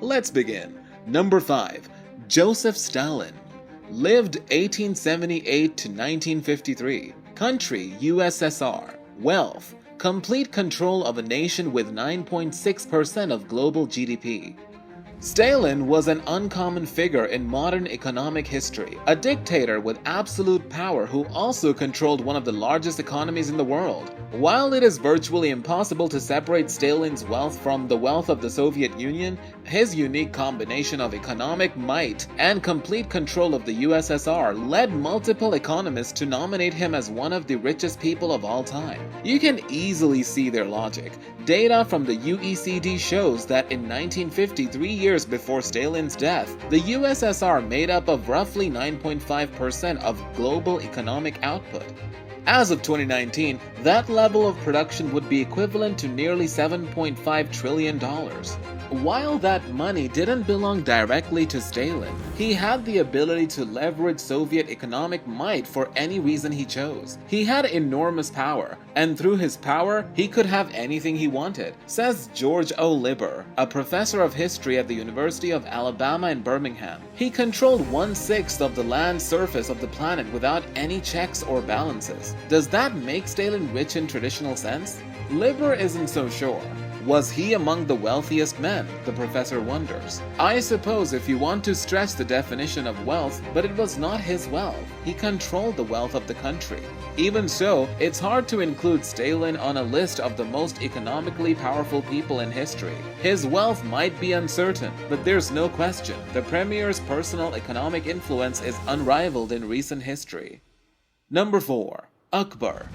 Let's begin. Number 5. Joseph Stalin. Lived 1878 to 1953. Country USSR. Wealth. Complete control of a nation with 9.6% of global GDP. Stalin was an uncommon figure in modern economic history, a dictator with absolute power who also controlled one of the largest economies in the world. While it is virtually impossible to separate Stalin's wealth from the wealth of the Soviet Union, his unique combination of economic might and complete control of the USSR led multiple economists to nominate him as one of the richest people of all time. You can easily see their logic. Data from the OECD shows that in 1950, 3 years before Stalin's death, the USSR made up of roughly 9.5% of global economic output. As of 2019, that level of production would be equivalent to nearly $7.5 trillion. While that money didn't belong directly to Stalin, he had the ability to leverage Soviet economic might for any reason he chose. He had enormous power, and through his power, he could have anything he wanted, says George O. Lieber, a professor of history at the University of Alabama in Birmingham. He controlled 1/6 of the land surface of the planet without any checks or balances. Does that make Stalin rich in traditional sense? Lieber isn't so sure. Was he among the wealthiest men? The professor wonders. I suppose if you want to stretch the definition of wealth, but it was not his wealth. He controlled the wealth of the country. Even so, it's hard to include Stalin on a list of the most economically powerful people in history. His wealth might be uncertain, but there's no question the premier's personal economic influence is unrivaled in recent history. Number 4. Akbar.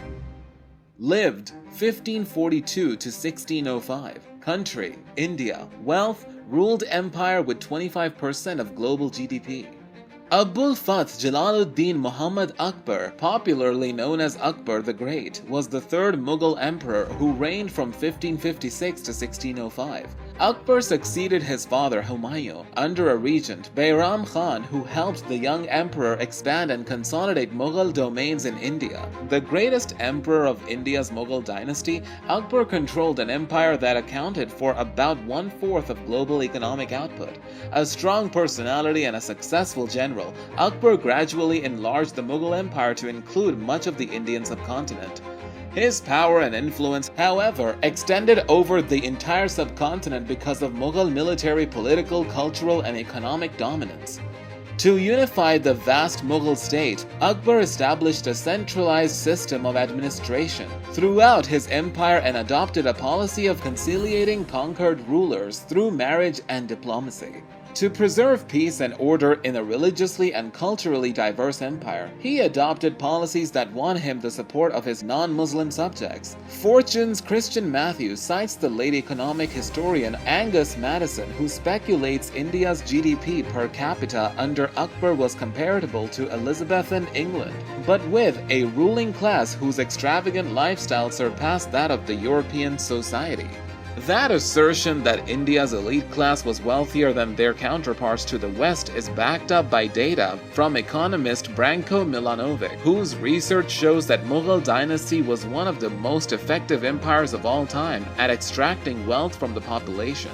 Lived 1542 to 1605. Country, India. Wealth, ruled empire with 25% of global GDP. Abul Fath Jalaluddin Muhammad Akbar, popularly known as Akbar the Great, was the third Mughal emperor who reigned from 1556 to 1605. Akbar succeeded his father Humayun under a regent, Bayram Khan, who helped the young emperor expand and consolidate Mughal domains in India. The greatest emperor of India's Mughal dynasty, Akbar controlled an empire that accounted for about 1/4 of global economic output. A strong personality and a successful general, Akbar gradually enlarged the Mughal empire to include much of the Indian subcontinent. His power and influence, however, extended over the entire subcontinent because of Mughal military, political, cultural, and economic dominance. To unify the vast Mughal state, Akbar established a centralized system of administration throughout his empire and adopted a policy of conciliating conquered rulers through marriage and diplomacy. To preserve peace and order in a religiously and culturally diverse empire, he adopted policies that won him the support of his non-Muslim subjects. Fortune's Christian Matthews cites the late economic historian Angus Maddison, who speculates India's GDP per capita under Akbar was comparable to Elizabethan England, but with a ruling class whose extravagant lifestyle surpassed that of the European society. That assertion that India's elite class was wealthier than their counterparts to the West is backed up by data from economist Branko Milanovic, whose research shows that Mughal dynasty was one of the most effective empires of all time at extracting wealth from the population.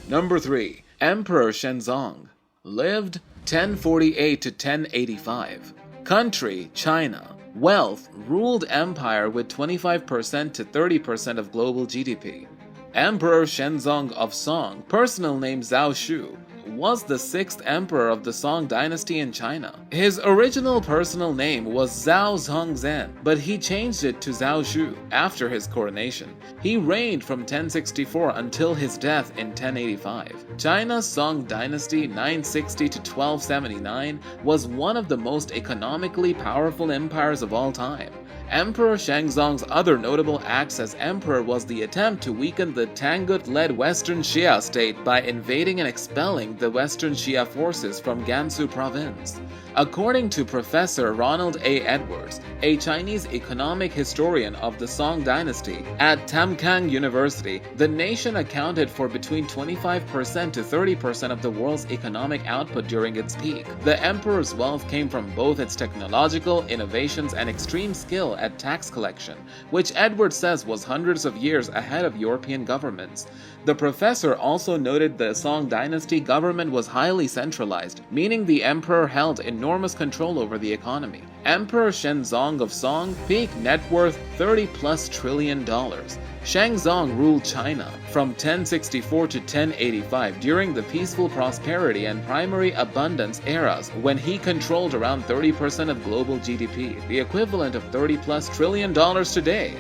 Number 3. Emperor Shenzong. Lived 1048 to 1085. Country, China. Wealth, ruled empire with 25% to 30% of global GDP. Emperor Shenzong of Song, personal name Zhao Shu, was the 6th emperor of the Song dynasty in China. His original personal name was Zhao Zhongzhen, but he changed it to Zhao Shu after his coronation. He reigned from 1064 until his death in 1085. China's Song dynasty 960 to 1279 was one of the most economically powerful empires of all time. Emperor Shenzong's other notable acts as emperor was the attempt to weaken the Tangut-led Western Xia state by invading and expelling the Western Xia forces from Gansu province. According to Professor Ronald A. Edwards, a Chinese economic historian of the Song dynasty at Tamkang University, the nation accounted for between 25% to 30% of the world's economic output during its peak. The emperor's wealth came from both its technological innovations and extreme skill at tax collection, which Edwards says was hundreds of years ahead of European governments. The professor also noted the Song dynasty government was highly centralized, meaning the emperor held enormous control over the economy. Emperor Shenzong of Song, peak net worth $30+ trillion. Shenzong ruled China from 1064 to 1085 during the peaceful prosperity and primary abundance eras when he controlled around 30% of global GDP, the equivalent of $30+ trillion today.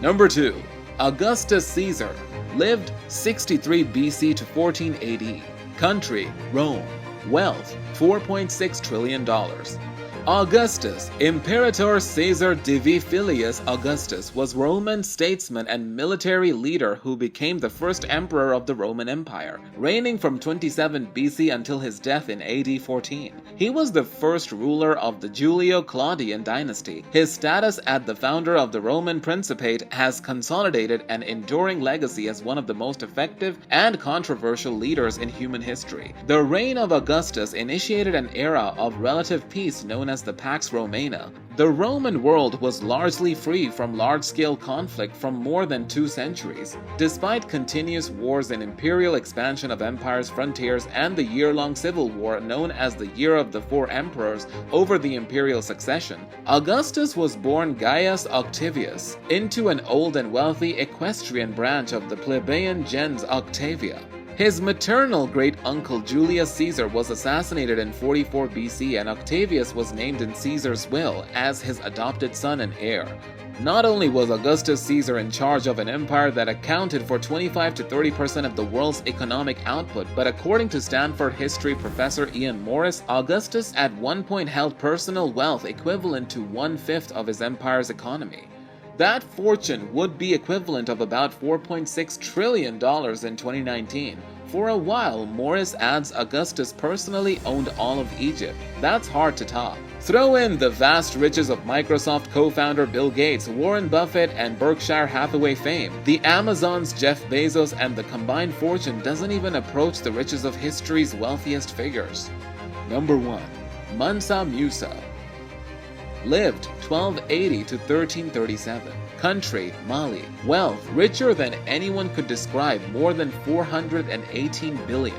Number 2. Augustus Caesar. Lived 63 BC to 14 AD. Country, Rome. Wealth, $4.6 trillion. Augustus, Imperator Caesar Divi Filius Augustus, was Roman statesman and military leader who became the first emperor of the Roman Empire, reigning from 27 BC until his death in AD 14. He was the first ruler of the Julio-Claudian dynasty. His status as the founder of the Roman Principate has consolidated an enduring legacy as one of the most effective and controversial leaders in human history. The reign of Augustus initiated an era of relative peace known as the Pax Romana. The Roman world was largely free from large-scale conflict for more than 2 centuries. Despite continuous wars and imperial expansion of empire's frontiers and the year-long civil war known as the Year of the Four Emperors over the imperial succession, Augustus was born Gaius Octavius into an old and wealthy equestrian branch of the plebeian gens Octavia. His maternal great-uncle Julius Caesar was assassinated in 44 BC and Octavius was named in Caesar's will as his adopted son and heir. Not only was Augustus Caesar in charge of an empire that accounted for 25 to 30% of the world's economic output, but according to Stanford history professor Ian Morris, Augustus at one point held personal wealth equivalent to 1/5 of his empire's economy. That fortune would be equivalent of about $4.6 trillion in 2019. For a while, Morris adds Augustus personally owned all of Egypt. That's hard to top. Throw in the vast riches of Microsoft co-founder Bill Gates, Warren Buffett, and Berkshire Hathaway fame. The Amazon's Jeff Bezos and the combined fortune doesn't even approach the riches of history's wealthiest figures. Number 1. Mansa Musa. Lived 1280 to 1337. Country, Mali. Wealth, richer than anyone could describe, more than 418 billion.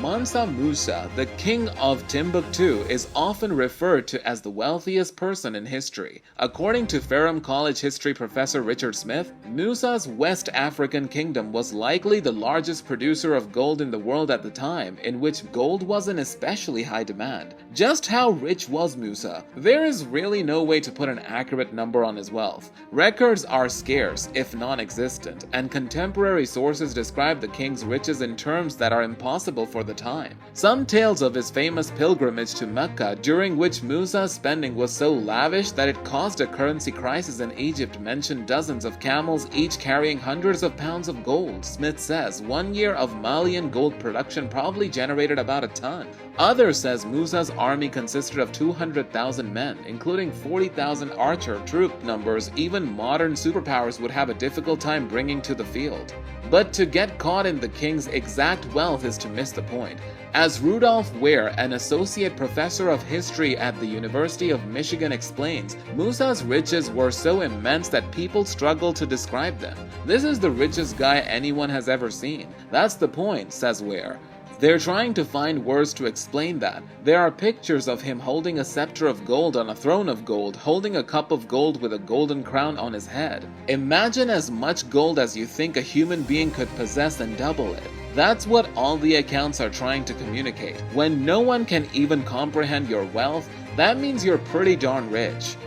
Mansa Musa, the king of Timbuktu, is often referred to as the wealthiest person in history. According to Ferrum College history professor Richard Smith, Musa's West African kingdom was likely the largest producer of gold in the world at the time, in which gold was in especially high demand. Just how rich was Musa? There is really no way to put an accurate number on his wealth. Records are scarce, if non-existent, and contemporary sources describe the king's riches in terms that are impossible for the time. Some tales of his famous pilgrimage to Mecca, during which Musa's spending was so lavish that it caused a currency crisis in Egypt, mention dozens of camels each carrying hundreds of pounds of gold. Smith says 1 year of Malian gold production probably generated about a ton. Others says Musa's army consisted of 200,000 men, including 40,000 archer troop numbers even modern superpowers would have a difficult time bringing to the field. But to get caught in the king's exact wealth is to miss the point. As Rudolph Ware, an associate professor of history at the University of Michigan, explains, Musa's riches were so immense that people struggle to describe them. This is the richest guy anyone has ever seen. That's the point, says Ware. They're trying to find words to explain that. There are pictures of him holding a scepter of gold on a throne of gold, holding a cup of gold with a golden crown on his head. Imagine as much gold as you think a human being could possess and double it. That's what all the accounts are trying to communicate. When no one can even comprehend your wealth, that means you're pretty darn rich.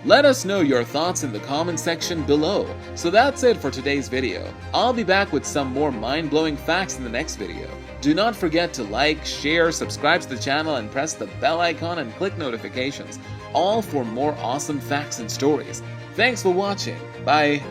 Let us know your thoughts in the comment section below. So that's it for today's video. I'll be back with some more mind-blowing facts in the next video. Do not forget to like, share, subscribe to the channel, and press the bell icon and click notifications, all for more awesome facts and stories. Thanks for watching. Bye.